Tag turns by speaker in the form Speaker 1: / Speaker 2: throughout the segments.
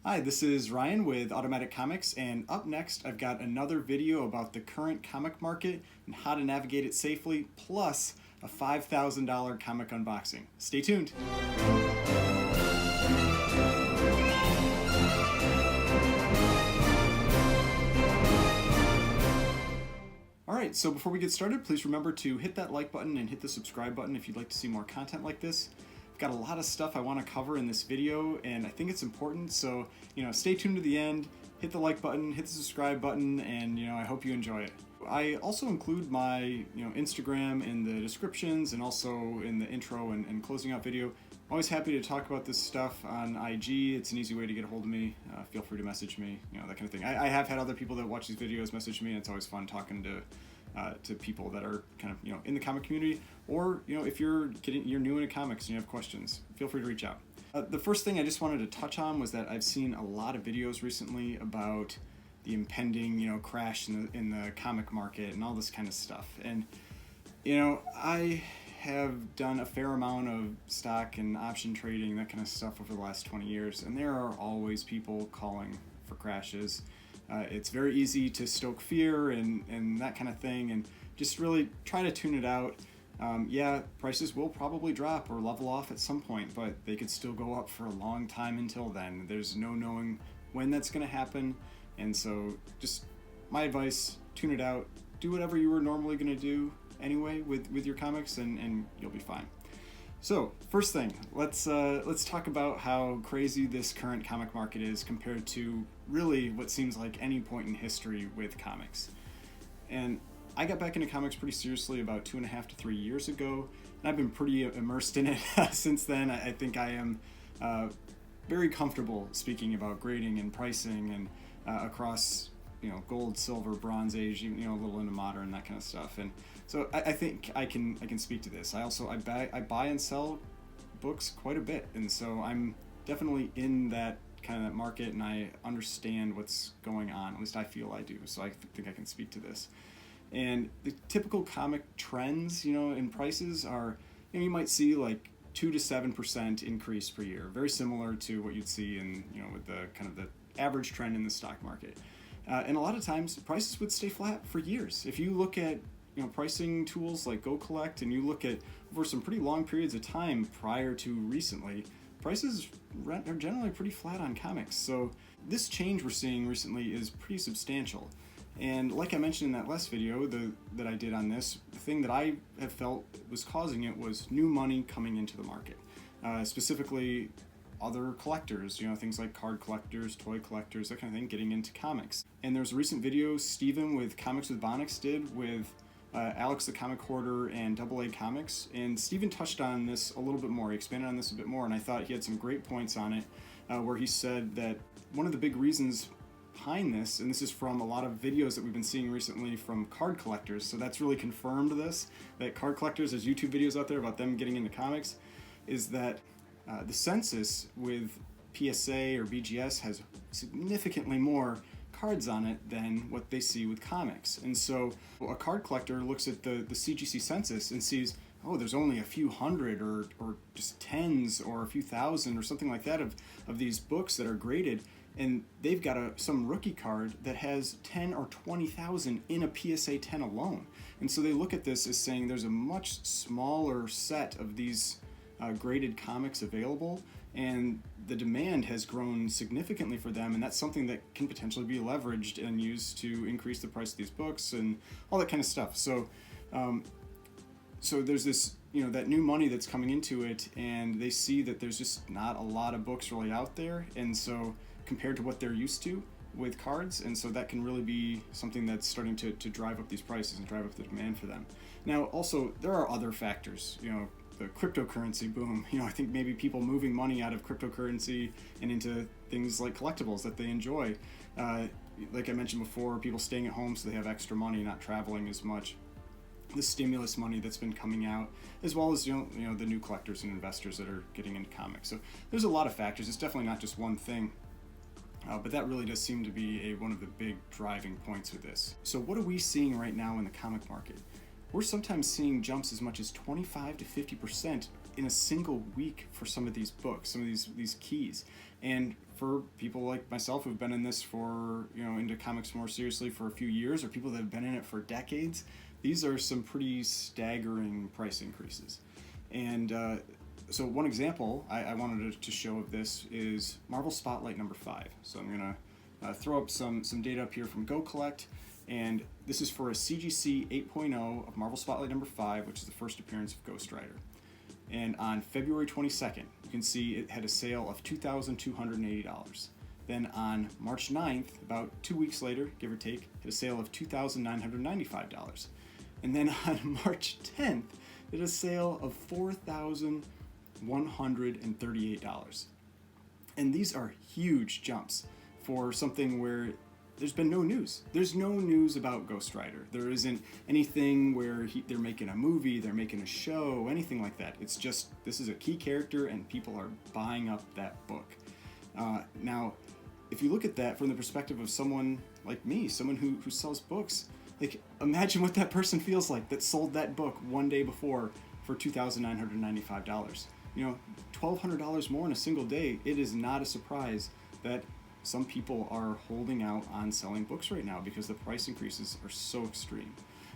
Speaker 1: Hi, this is Ryan with Automatic Comics, and up next I've got another video about the current comic market and how to navigate it safely, plus a $5,000 comic unboxing. Stay tuned! Alright, so before we get started, please remember to hit that like button and hit the subscribe button if you'd like to see more content like this. Got a lot of stuff I want to cover in this video, and I think it's important, so stay tuned to the end, hit the like button, hit the subscribe button, and I hope you enjoy it. I also include my Instagram in the descriptions and also in the intro and closing out video. I'm always happy to talk about this stuff on IG. It's an easy way to get a hold of me. Feel free to message me, that kind of thing. I have had other people that watch these videos message me, and it's always fun talking to people that are kind of in the comic community, or if you're new into comics and you have questions, feel free to reach out. The first thing I just wanted to touch on was that I've seen a lot of videos recently about the impending crash in the comic market and all this kind of stuff, and I have done a fair amount of stock and option trading, that kind of stuff, over the last 20 years, and there are always people calling for crashes. It's very easy to stoke fear and that kind of thing, and just really try to tune it out. Yeah, prices will probably drop or level off at some point, but they could still go up for a long time until then. There's no knowing when that's going to happen, and so just my advice, tune it out. Do whatever you were normally going to do anyway with your comics, and you'll be fine. So, first thing, let's talk about how crazy this current comic market is compared to really what seems like any point in history with comics. And I got back into comics pretty seriously about 2.5 to 3 years ago, and I've been pretty immersed in it since then. I think I am very comfortable speaking about grading and pricing and across gold, silver, bronze age, even a little into modern, that kind of stuff. And so I think I can speak to this. I buy and sell books quite a bit, and so I'm definitely in that kind of that market, and I understand what's going on. At least I feel I do. So I think I can speak to this. And the typical comic trends, in prices are, you might see like 2 to 7% increase per year, very similar to what you'd see in with the kind of the average trend in the stock market. And a lot of times prices would stay flat for years. If you look at pricing tools like Go Collect, and you look at over some pretty long periods of time prior to recently, prices are generally pretty flat on comics. So this change we're seeing recently is pretty substantial. And like I mentioned in that last video that I did on this, the thing that I have felt was causing it was new money coming into the market, specifically other collectors, things like card collectors, toy collectors, that kind of thing, getting into comics. And there's a recent video Steven with Comics with Bonics did with Alex the Comic Hoarder and DoubleA Comics, and Steven touched on this a little bit more. He expanded on this a bit more, and I thought he had some great points on it, where he said that one of the big reasons behind this, and this is from a lot of videos that we've been seeing recently from card collectors, so that's really confirmed this, that card collectors, there's YouTube videos out there about them getting into comics, is that the census with PSA or BGS has significantly more cards on it than what they see with comics. And so a card collector looks at the CGC census and sees, oh, there's only a few hundred or just tens or a few thousand or something like that of these books that are graded, and they've got some rookie card that has 10 or 20,000 in a PSA 10 alone. And so they look at this as saying there's a much smaller set of these graded comics available, and the demand has grown significantly for them, and that's something that can potentially be leveraged and used to increase the price of these books and all that kind of stuff. So so there's this that new money that's coming into it, and they see that there's just not a lot of books really out there, and so compared to what they're used to with cards, and so that can really be something that's starting to drive up these prices and drive up the demand for them. Now also there are other factors, the cryptocurrency boom. I think maybe people moving money out of cryptocurrency and into things like collectibles that they enjoy. Like I mentioned before, people staying at home so they have extra money, not traveling as much. The stimulus money that's been coming out, as well as the new collectors and investors that are getting into comics. So there's a lot of factors. It's definitely not just one thing. But that really does seem to be one of the big driving points with this. So what are we seeing right now in the comic market? We're sometimes seeing jumps as much as 25 to 50% in a single week for some of these books, some of these keys. And for people like myself who've been in this for, into comics more seriously for a few years, or people that have been in it for decades, these are some pretty staggering price increases. And so one example I wanted to show of this is Marvel Spotlight number 5. So I'm going to throw up some data up here from Go Collect, and this is for a CGC 8.0 of Marvel Spotlight number 5, which is the first appearance of Ghost Rider. And on February 22nd, you can see it had a sale of $2,280. Then on March 9th, about 2 weeks later, give or take, had a sale of $2,995. And then on March 10th, it had a sale of $4,138. And these are huge jumps for something where there's been no news. There's no news about Ghost Rider. There isn't anything where they're making a movie, they're making a show, anything like that. It's just, this is a key character and people are buying up that book. Now, if you look at that from the perspective of someone like me, someone who sells books, like, imagine what that person feels like that sold that book one day before for $2,995. $1,200 more in a single day. It is not a surprise that some people are holding out on selling books right now because the price increases are so extreme.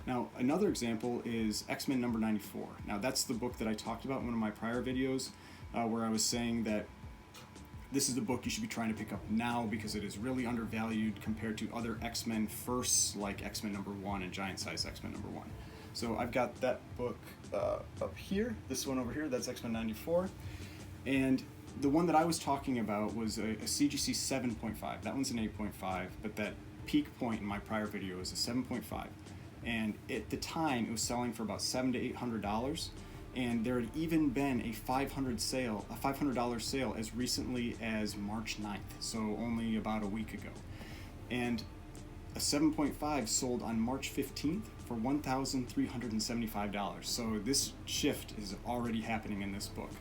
Speaker 1: Now, another example is X-Men number 94. Now, that's the book that I talked about in one of my prior videos where I was saying that this is the book you should be trying to pick up now because it is really undervalued compared to other X-Men firsts like X-Men number 1 and Giant Size X-Men number 1. So I've got that book up here, this one over here, that's X-Men 94. And the one that I was talking about was a CGC 7.5. That one's an 8.5, but that peak point in my prior video is a 7.5. And at the time, it was selling for about $700 to $800. And there had even been a $500 sale as recently as March 9th, so only about a week ago. And a 7.5 sold on March 15th for $1,375. So this shift is already happening in this book.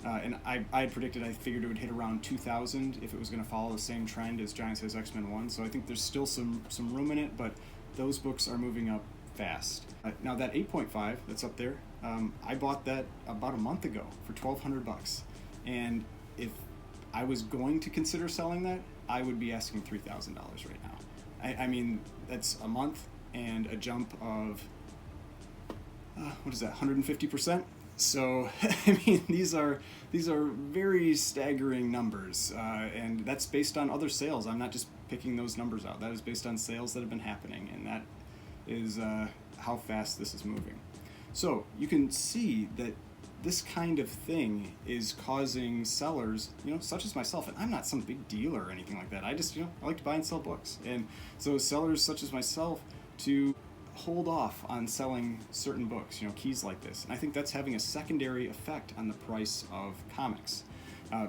Speaker 1: And I had predicted, I figured it would hit around 2,000 if it was going to follow the same trend as Giant Size X-Men 1. So I think there's still some room in it, but those books are moving up fast. Now that 8.5 that's up there, I bought that about a month ago for $1,200. And if I was going to consider selling that, I would be asking $3,000 right now. I mean, that's a month and a jump of, 150%? So, I mean, these are very staggering numbers, and that's based on other sales. I'm not just picking those numbers out. That is based on sales that have been happening, and that is how fast this is moving. So you can see that this kind of thing is causing sellers, such as myself, and I'm not some big dealer or anything like that. I just, I like to buy and sell books, and so sellers such as myself to hold off on selling certain books, keys like this. And I think that's having a secondary effect on the price of comics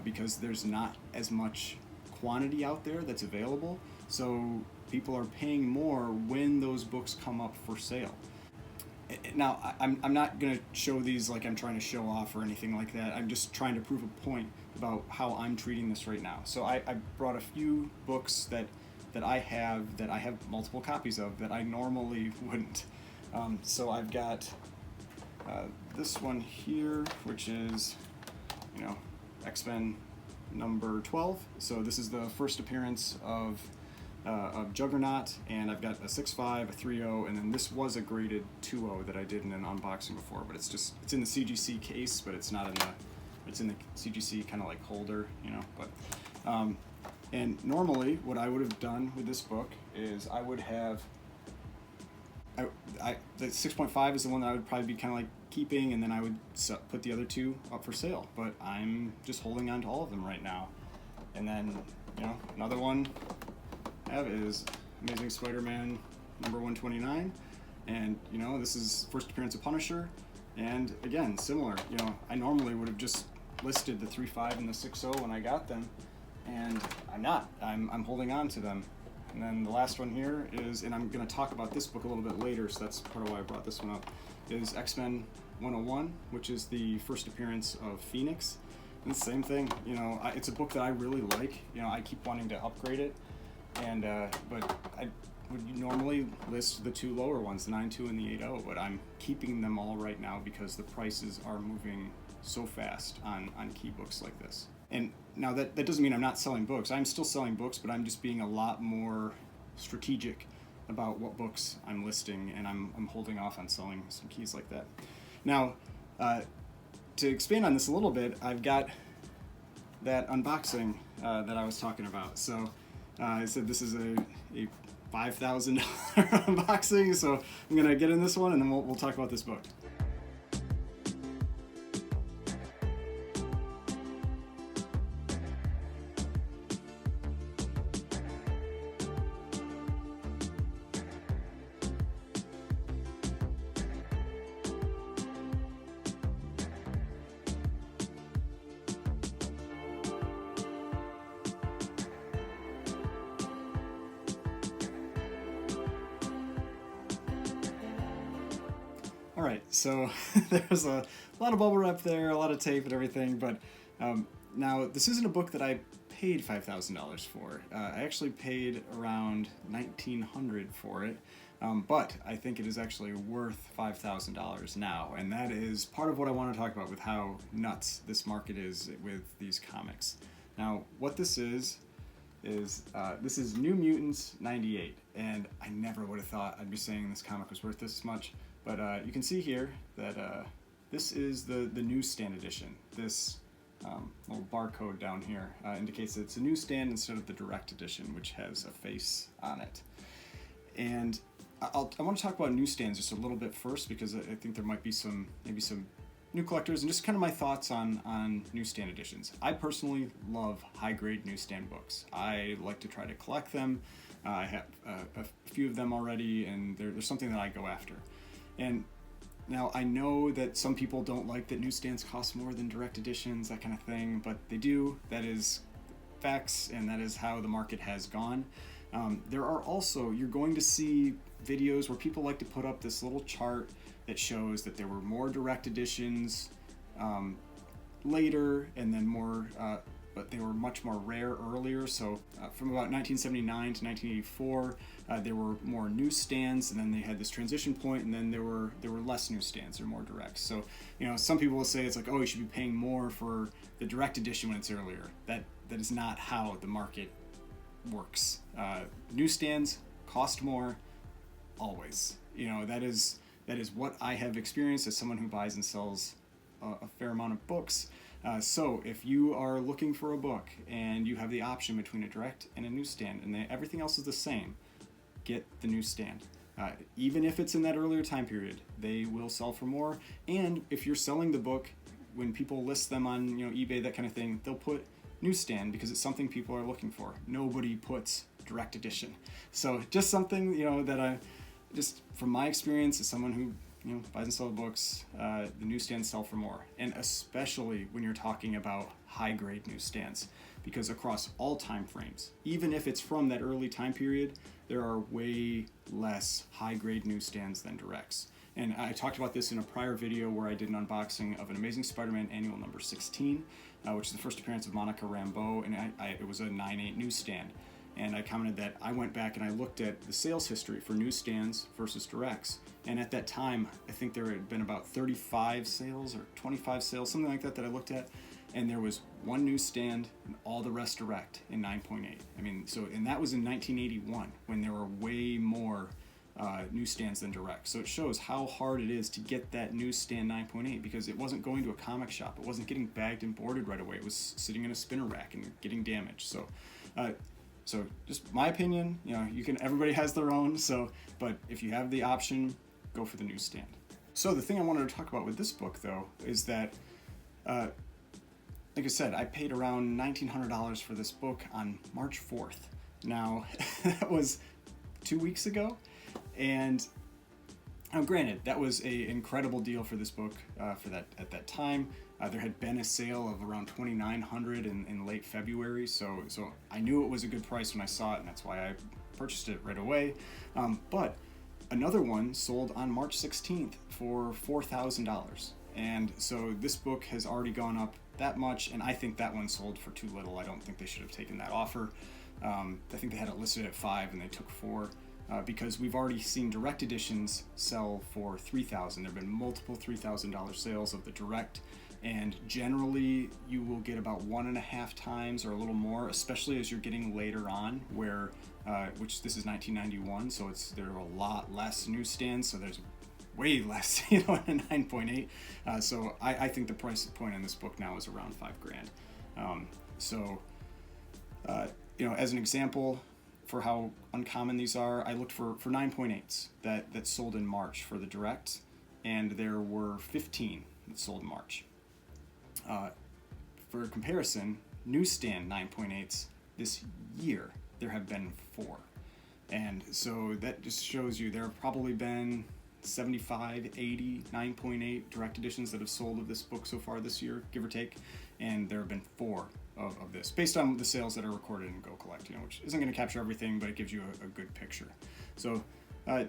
Speaker 1: because there's not as much quantity out there that's available, so people are paying more when those books come up for sale. Now, I'm not going to show these like I'm trying to show off or anything like that. I'm just trying to prove a point about how I'm treating this right now. So I brought a few books that I have multiple copies of that I normally wouldn't. So I've got this one here, which is, X-Men number 12. So this is the first appearance of Juggernaut, and I've got a 6.5, a 3.0, and then this was a graded 2.0 that I did in an unboxing before, but it's in the CGC case, but it's not it's in the CGC kind of like holder, but. And normally, what I would have done with this book is I would have, the 6.5 is the one that I would probably be kind of like keeping, and then I would put the other two up for sale. But I'm just holding on to all of them right now. And then, another one I have is Amazing Spider-Man number 129, and this is first appearance of Punisher. And again, similar. I normally would have just listed the 3.5 and the 6.0 when I got them. And I'm not. I'm holding on to them. And then the last one here is, and I'm going to talk about this book a little bit later, so that's part of why I brought this one up, is X-Men 101, which is the first appearance of Phoenix. And the same thing, it's a book that I really like. I keep wanting to upgrade it, and but I would normally list the two lower ones, the 9.2 and the 8.0, but I'm keeping them all right now because the prices are moving so fast on key books like this. And now that doesn't mean I'm not selling books. I'm still selling books, but I'm just being a lot more strategic about what books I'm listing, and I'm holding off on selling some keys like that. Now, to expand on this a little bit, I've got that unboxing that I was talking about. So I said this is a $5,000 unboxing, so I'm gonna get in this one, and then we'll talk about this book. All right, so there's a lot of bubble wrap there, a lot of tape and everything, but now this isn't a book that I paid $5,000 for. I actually paid around $1,900 for it, but I think it is actually worth $5,000 now, and that is part of what I want to talk about with how nuts this market is with these comics. Now, what this is this is New Mutants 98, and I never would have thought I'd be saying this comic was worth this much. But you can see here that this is the newsstand edition. This little barcode down here indicates that it's a newsstand instead of the direct edition, which has a face on it. And I want to talk about newsstands just a little bit first, because I think there might be maybe some new collectors, and just kind of my thoughts on newsstand editions. I personally love high-grade newsstand books. I like to try to collect them. I have a few of them already, and there's something that I go after. And now I know that some people don't like that newsstands cost more than direct editions, that kind of thing, but they do. That is facts, and that is how the market has gone. There are also, you're going to see videos where people like to put up this little chart that shows that there were more direct editions later, and then more, but they were much more rare earlier. So from about 1979 to 1984, there were more newsstands, and then they had this transition point, and then there were less newsstands or more directs. So, you know, some people will say it's like, oh, you should be paying more for the direct edition when it's earlier. That is not how the market works. Newsstands cost more always. You know, that is what I have experienced as someone who buys and sells a fair amount of books. So if you are looking for a book and you have the option between a direct and a newsstand, and everything else is the same, get the newsstand. Even if it's in that earlier time period, they will sell for more. And if you're selling the book, when people list them on eBay, that kind of thing, they'll put newsstand because it's something people are looking for. Nobody puts direct edition. So just something that I just from my experience as someone who buys and sells books, the newsstands sell for more, and especially when you're talking about high-grade newsstands, because across all time frames, even if it's from that early time period, there are way less high-grade newsstands than directs. And I talked about this in a prior video where I did an unboxing of an Amazing Spider-Man annual number 16, which is the first appearance of Monica Rambeau, and it was a 9/8 newsstand. And I commented that I went back and I looked at the sales history for newsstands versus directs. And at that time, I think there had been about 35 sales or 25 sales, something like that I looked at. And there was one newsstand and all the rest direct in 9.8. And that was in 1981 when there were way more newsstands than direct. So it shows how hard it is to get that newsstand 9.8, because it wasn't going to a comic shop. It wasn't getting bagged and boarded right away. It was sitting in a spinner rack and getting damaged. So just my opinion, everybody has their own, but if you have the option, go for the newsstand. So the thing I wanted to talk about with this book, though, is that, like I said, I paid around $1,900 for this book on March 4th. Now, that was 2 weeks ago, and granted, that was an incredible deal for this book at that time. There had been a sale of around $2,900 in late February, so I knew it was a good price when I saw it, and that's why I purchased it right away. But another one sold on March 16th for $4,000, and so this book has already gone up that much, and I think that one sold for too little. I don't think they should have taken that offer. I think they had it listed at $5,000 and they took $4,000. Because we've already seen direct editions sell for $3,000. There have been multiple $3,000 sales of the direct And generally you will get about 1.5 times or a little more, especially as you're getting later on, where which this is 1991, so there are a lot less newsstands, so there's way less, in 9.8. So I think the price point on this book now is around $5,000. As an example for how uncommon these are, I looked for 9.8s that sold in March for the direct, and there were 15 that sold in March. For comparison, newsstand 9.8s this year, there have been 4. And so that just shows you there have probably been 75, 80, 9.8 direct editions that have sold of this book so far this year, give or take, and there have been 4 of this, based on the sales that are recorded in Go Collect, which isn't going to capture everything, but it gives you a good picture. So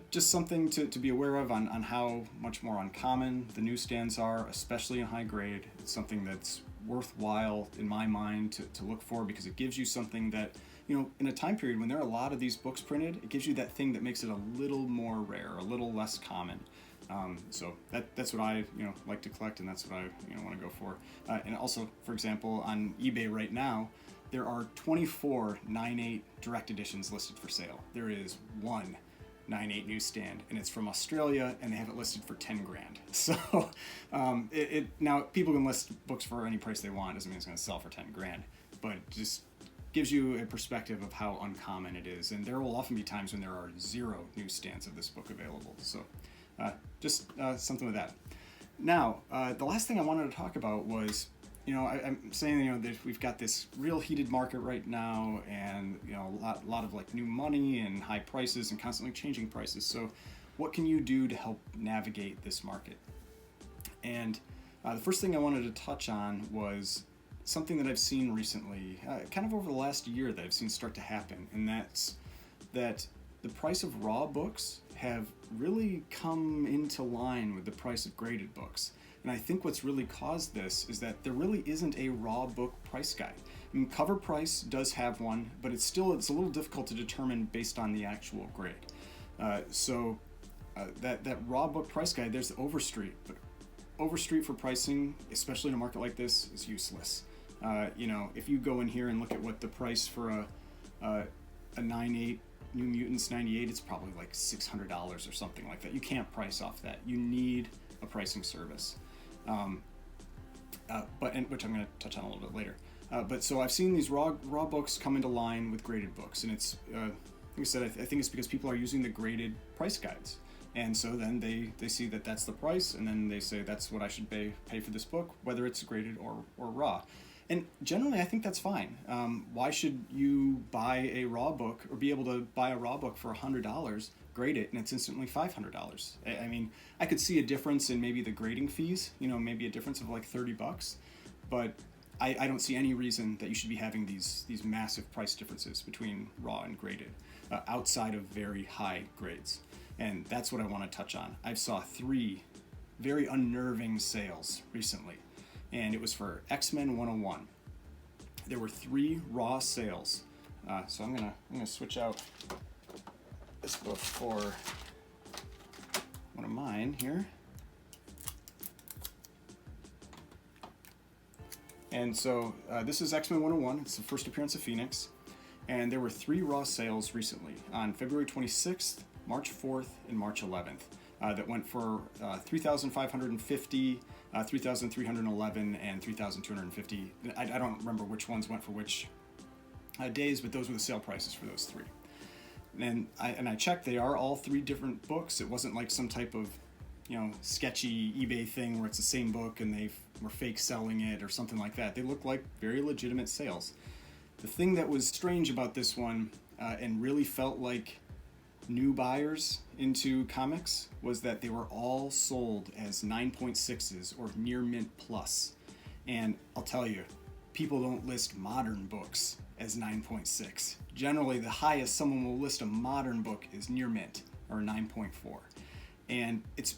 Speaker 1: just something to be aware of on how much more uncommon the newsstands are, especially in high grade. It's something that's worthwhile in my mind to look for, because it gives you something that, in a time period when there are a lot of these books printed, it gives you that thing that makes it a little more rare, a little less common. So that's what I like to collect, and that's what I want to go for. And also, for example, on eBay right now, there are 24 9.8 direct editions listed for sale. There is one 9.8 newsstand, and it's from Australia, and they have it listed for $10,000. So now people can list books for any price they want. Doesn't mean it's going to sell for $10,000, but it just gives you a perspective of how uncommon it is. And there will often be times when there are 0 newsstands of this book available. So just something with that. Now, the last thing I wanted to talk about was, I'm saying, that we've got this real heated market right now, and, a lot of like new money and high prices and constantly changing prices. So what can you do to help navigate this market? And the first thing I wanted to touch on was something that I've seen recently, kind of over the last year, that I've seen start to happen, and that's that the price of raw books have really come into line with the price of graded books. And I think what's really caused this is that there really isn't a raw book price guide. I mean, Cover Price does have one, but it's a little difficult to determine based on the actual grade. That raw book price guide, there's the Overstreet, but Overstreet for pricing, especially in a market like this, is useless. If you go in here and look at what the price for a 9.8 New Mutants 98, it's probably like $600 or something like that. You can't price off that. You need a pricing service, which I'm going to touch on a little bit later. But so I've seen these raw books come into line with graded books, and it's like I said, I think it's because people are using the graded price guides, and so then they see that that's the price, and then they say that's what I should pay for this book, whether it's graded or raw. And generally, I think that's fine. Why should you buy a raw book, or be able to buy a raw book for $100, grade it, and it's instantly $500? I mean, I could see a difference in maybe the grading fees, maybe a difference of like $30, but I don't see any reason that you should be having these massive price differences between raw and graded outside of very high grades. And that's what I want to touch on. I saw 3 very unnerving sales recently, and it was for X-Men 101. There were 3 raw sales. So I'm gonna switch out this book for one of mine here. And so this is X-Men 101. It's the first appearance of Phoenix. And there were 3 raw sales recently on February 26th, March 4th, and March 11th that went for $3,550, $3,311, and $3,250. I don't remember which ones went for which days, but those were the sale prices for those 3. And I checked, they are all 3 different books. It wasn't like some type of sketchy eBay thing where it's the same book and they were fake selling it or something like that. They look like very legitimate sales. The thing that was strange about this one and really felt like new buyers into comics was that they were all sold as 9.6s or near mint plus. And I'll tell you, people don't list modern books as 9.6. Generally, the highest someone will list a modern book is near mint or 9.4. And it's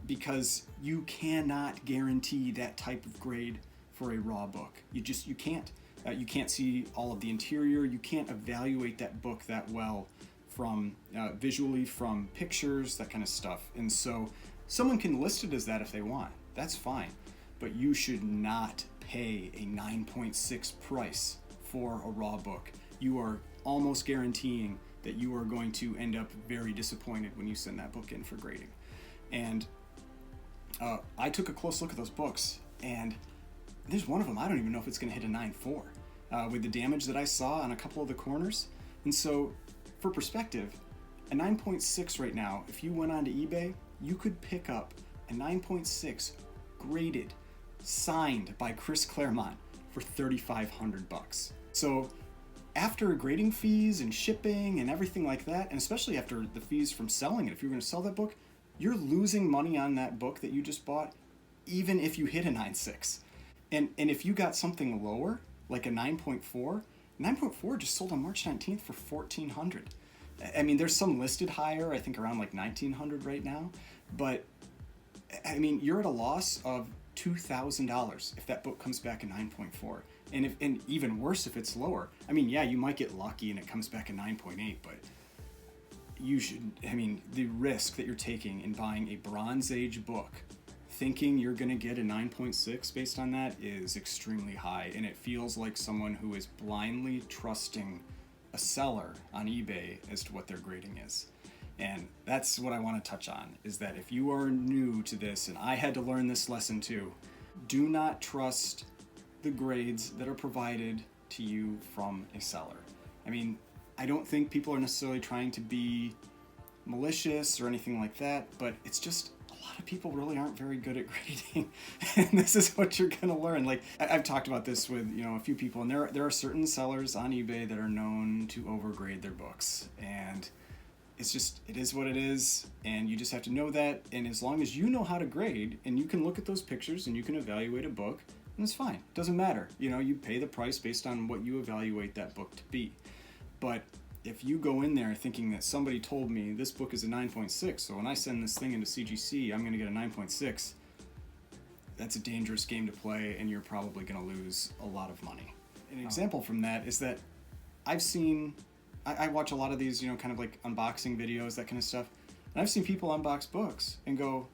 Speaker 1: because you cannot guarantee that type of grade for a raw book. You can't. You can't see all of the interior. You can't evaluate that book that well from visually, from pictures, that kind of stuff. And so someone can list it as that if they want. That's fine. but you should not pay a 9.6 price for a raw book. You are almost guaranteeing that you are going to end up very disappointed when you send that book in for grading. And I took a close look at those books, and there's one of them, I don't even know if it's going to hit a 9.4 with the damage that I saw on a couple of the corners. And so, for perspective, a 9.6 right now, if you went onto eBay, you could pick up a 9.6 graded, signed by Chris Claremont for $3,500. So after grading fees and shipping and everything like that, and especially after the fees from selling it, if you're going to sell that book, you're losing money on that book that you just bought, even if you hit a 9.6. And if you got something lower, like a 9.4, 9.4 just sold on March 19th for $1,400. I mean, there's some listed higher, I think around like $1,900 right now, but I mean, you're at a loss of $2,000 if that book comes back at 9.4. And even worse if it's lower. I mean, yeah, you might get lucky and it comes back at 9.8, but you should, I mean, the risk that you're taking in buying a Bronze Age book, thinking you're going to get a 9.6 based on that, is extremely high. And it feels like someone who is blindly trusting a seller on eBay as to what their grading is. And that's what I want to touch on, is that if you are new to this, and I had to learn this lesson too, do not trust the grades that are provided to you from a seller. I mean, I don't think people are necessarily trying to be malicious or anything like that, but it's just a lot of people really aren't very good at grading. And this is what you're going to learn. Like, I've talked about this with, a few people, and there are certain sellers on eBay that are known to overgrade their books. And it's just, it is what it is, and you just have to know that. And as long as you know how to grade, and you can look at those pictures and you can evaluate a book, then it's fine. It doesn't matter. You pay the price based on what you evaluate that book to be. But if you go in there thinking that somebody told me this book is a 9.6, so when I send this thing into CGC, I'm going to get a 9.6, that's a dangerous game to play, and you're probably going to lose a lot of money. An example from that is that I watch a lot of these, kind of like unboxing videos, that kind of stuff, and I've seen people unbox books and go,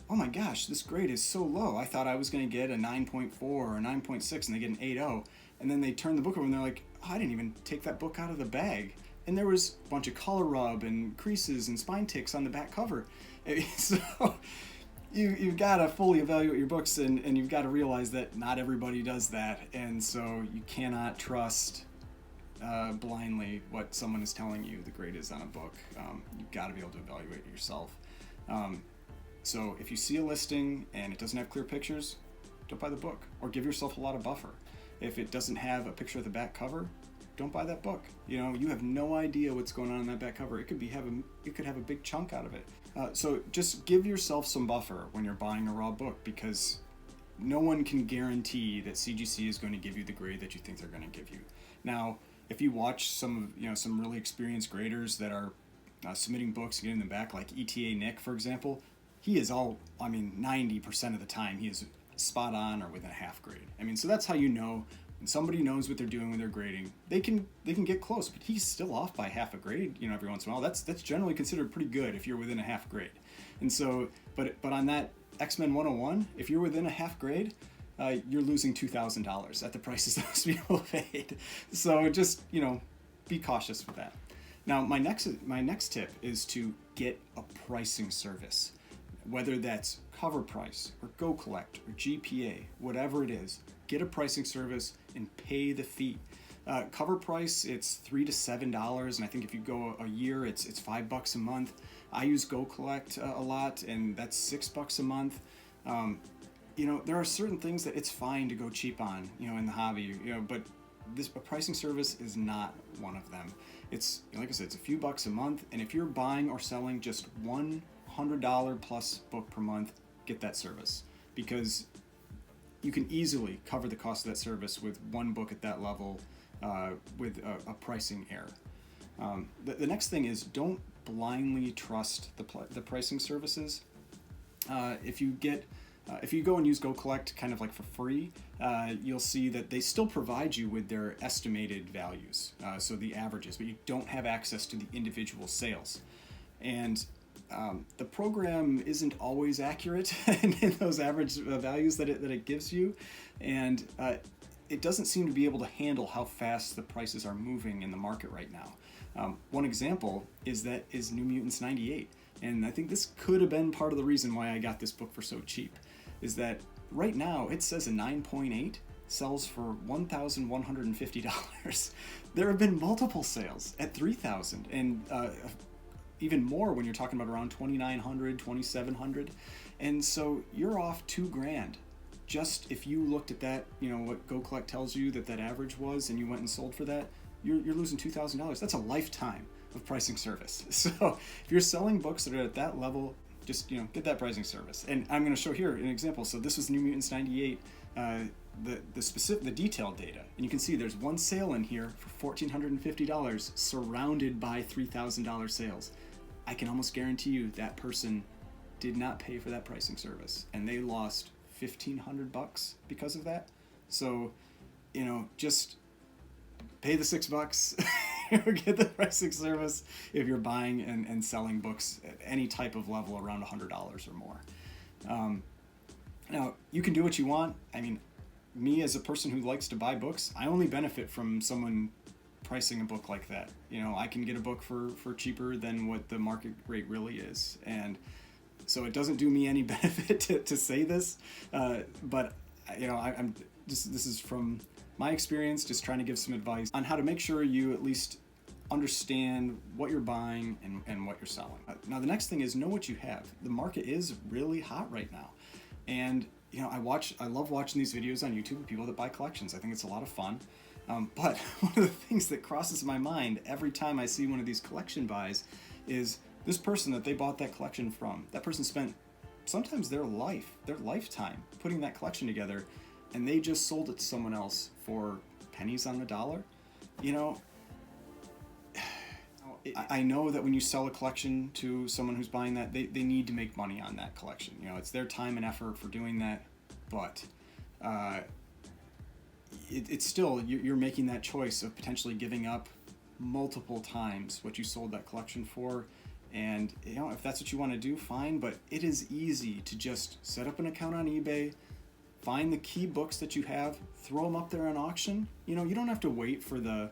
Speaker 1: oh my gosh, this grade is so low. I thought I was going to get a 9.4 or a 9.6, and they get an 8.0, and then they turn the book over and they're like, oh, I didn't even take that book out of the bag. And there was a bunch of color rub and creases and spine ticks on the back cover. So you've got to fully evaluate your books, and you've got to realize that not everybody does that. And so you cannot trust blindly what someone is telling you the grade is on a book. You've got to be able to evaluate it yourself. So if you see a listing and it doesn't have clear pictures, don't buy the book, or give yourself a lot of buffer. If it doesn't have a picture of the back cover, don't buy that book. You have no idea what's going on in that back cover. It could have a big chunk out of it. So just give yourself some buffer when you're buying a raw book, because no one can guarantee that CGC is going to give you the grade that you think they're going to give you. Now, if you watch some really experienced graders that are submitting books and getting them back, like ETA Nick, for example, he is 90% of the time he is spot on or within a half grade. So that's how you know when somebody knows what they're doing when they're grading. They can get close, but he's still off by half a grade, every once in a while. That's generally considered pretty good if you're within a half grade. And so, but on that X-Men 101, if you're within a half grade, you're losing $2,000 at the prices those people paid. So just, be cautious with that. Now, my next tip is to get a pricing service. Whether that's Cover Price or Go Collect or GPA, whatever it is, get a pricing service and pay the fee. Cover Price, it's $3 to $7, and I think if you go a year, it's $5 a month. I use Go Collect a lot, and that's $6 a month. There are certain things that it's fine to go cheap on, in the hobby, but a pricing service is not one of them. It's, like I said, it's a few bucks a month, and if you're buying or selling just one $100 plus book per month, get that service, because you can easily cover the cost of that service with one book at that level with a pricing error. The next thing is, don't blindly trust the pricing services. If you go and use Go Collect kind of like for free, you'll see that they still provide you with their estimated values, so the averages, but you don't have access to the individual sales. And The program isn't always accurate in those average values that it gives you, and it doesn't seem to be able to handle how fast the prices are moving in the market right now. One example is New Mutants 98, and I think this could have been part of the reason why I got this book for so cheap, is that right now it says a 9.8 sells for $1,150. There have been multiple sales at $3,000, and even more when you're talking about around $2,900, $2,700, and so you're off $2,000. Just if you looked at that, what Go Collect tells you that average was, and you went and sold for that, you're losing $2,000. That's a lifetime of pricing service. So if you're selling books that are at that level, just get that pricing service. And I'm going to show here an example. So this was New Mutants 98, the detailed data, and you can see there's one sale in here for $1,450, surrounded by $3,000 sales. I can almost guarantee you that person did not pay for that pricing service, and they lost $1,500 because of that. So, just pay the $6, get the pricing service if you're buying and selling books at any type of level around $100 or more. Now, you can do what you want. I mean, me as a person who likes to buy books, I only benefit from someone pricing a book like that. I can get a book for cheaper than what the market rate really is. And so it doesn't do me any benefit to say this, but I'm just, this is from my experience, just trying to give some advice on how to make sure you at least understand what you're buying and what you're selling. Now, the next thing is know what you have. The market is really hot right now. And I love watching these videos on YouTube of people that buy collections. I think it's a lot of fun. But one of the things that crosses my mind every time I see one of these collection buys is this person that they bought that collection from. That person spent sometimes their lifetime putting that collection together, and they just sold it to someone else for pennies on the dollar. I know that when you sell a collection to someone who's buying that, they need to make money on that collection. It's their time and effort for doing that, but it's still, you're making that choice of potentially giving up multiple times what you sold that collection for. And if that's what you want to do, fine, but it is easy to just set up an account on eBay, find the key books that you have, throw them up there on auction. You don't have to wait for the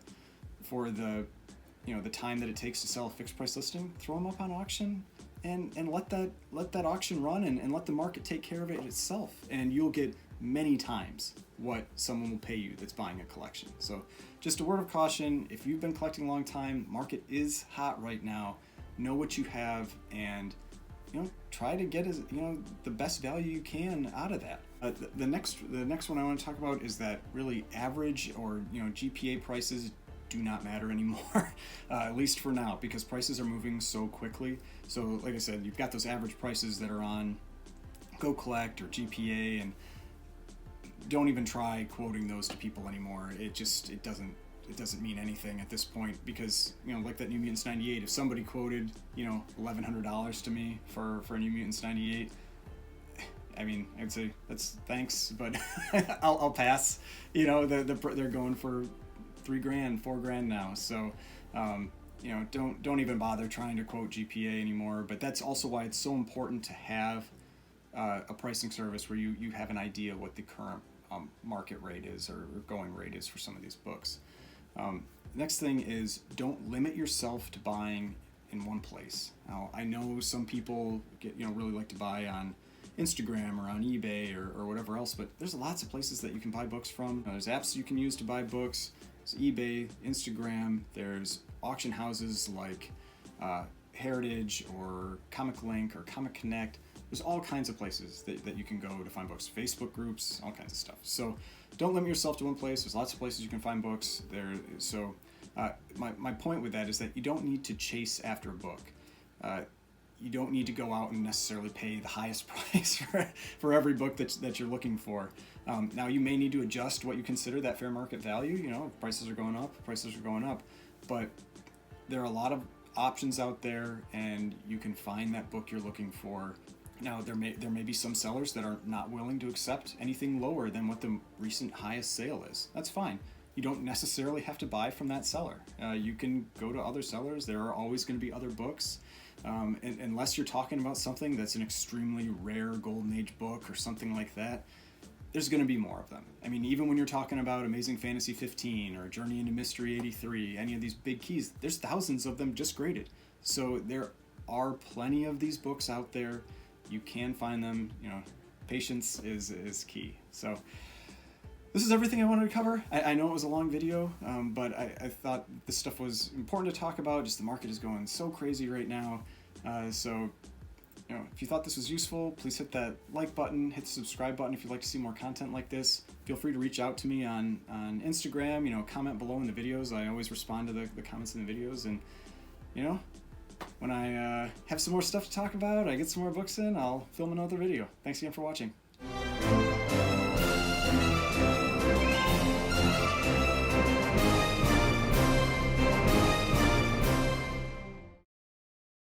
Speaker 1: the time that it takes to sell a fixed price listing. Throw them up on auction and let that auction run and let the market take care of it itself, and you'll get many times what someone will pay you that's buying a collection. So just a word of caution, if you've been collecting a long time, market is hot right now. Know what you have and try to get the best value you can out of that. The next one I want to talk about is that really average or GPA prices do not matter anymore, at least for now, because prices are moving so quickly. So like I said, you've got those average prices that are on Go Collect or GPA, and don't even try quoting those to people anymore. It doesn't mean anything at this point, because like that New Mutants 98, if somebody quoted $1,100 to me for a New Mutants 98, I mean, I'd say that's thanks, but I'll pass. They're going for $3,000, $4,000 now. So, don't even bother trying to quote GPA anymore. But that's also why it's so important to have a pricing service where you have an idea what the current market rate is or going rate is for some of these books. Next thing is, don't limit yourself to buying in one place. Now, I know some people really like to buy on Instagram or on eBay or whatever else, but there's lots of places that you can buy books from. There's apps you can use to buy books. There's eBay, Instagram. There's auction houses like Heritage or Comic Link or Comic Connect. There's all kinds of places that you can go to find books. Facebook groups, all kinds of stuff. So don't limit yourself to one place. There's lots of places you can find books there. So my point with that is that you don't need to chase after a book. You don't need to go out and necessarily pay the highest price for every book that you're looking for. Now, you may need to adjust what you consider that fair market value. Prices are going up, but there are a lot of options out there, and you can find that book you're looking for. Now, there may be some sellers that are not willing to accept anything lower than what the recent highest sale is. That's fine. you don't necessarily have to buy from that seller. You can go to other sellers. There are always going to be other books. And unless you're talking about something that's an extremely rare Golden Age book or something like that, there's going to be more of them. I mean, even when you're talking about Amazing Fantasy 15 or Journey into Mystery 83, any of these big keys, there's thousands of them just graded. So there are plenty of these books out there. You can find them. You know, patience is key. So this is everything I wanted to cover. I know it was a long video, but I thought this stuff was important to talk about. Just the market is going so crazy right now. So, you know, if you thought this was useful, please hit that like button, hit the subscribe button if you'd like to see more content like this. Feel free to reach out to me on Instagram, you know, comment below in the videos. I always respond to the comments in the videos. And, you know, when I have some more stuff to talk about, I get some more books in, I'll film another video. Thanks again for watching.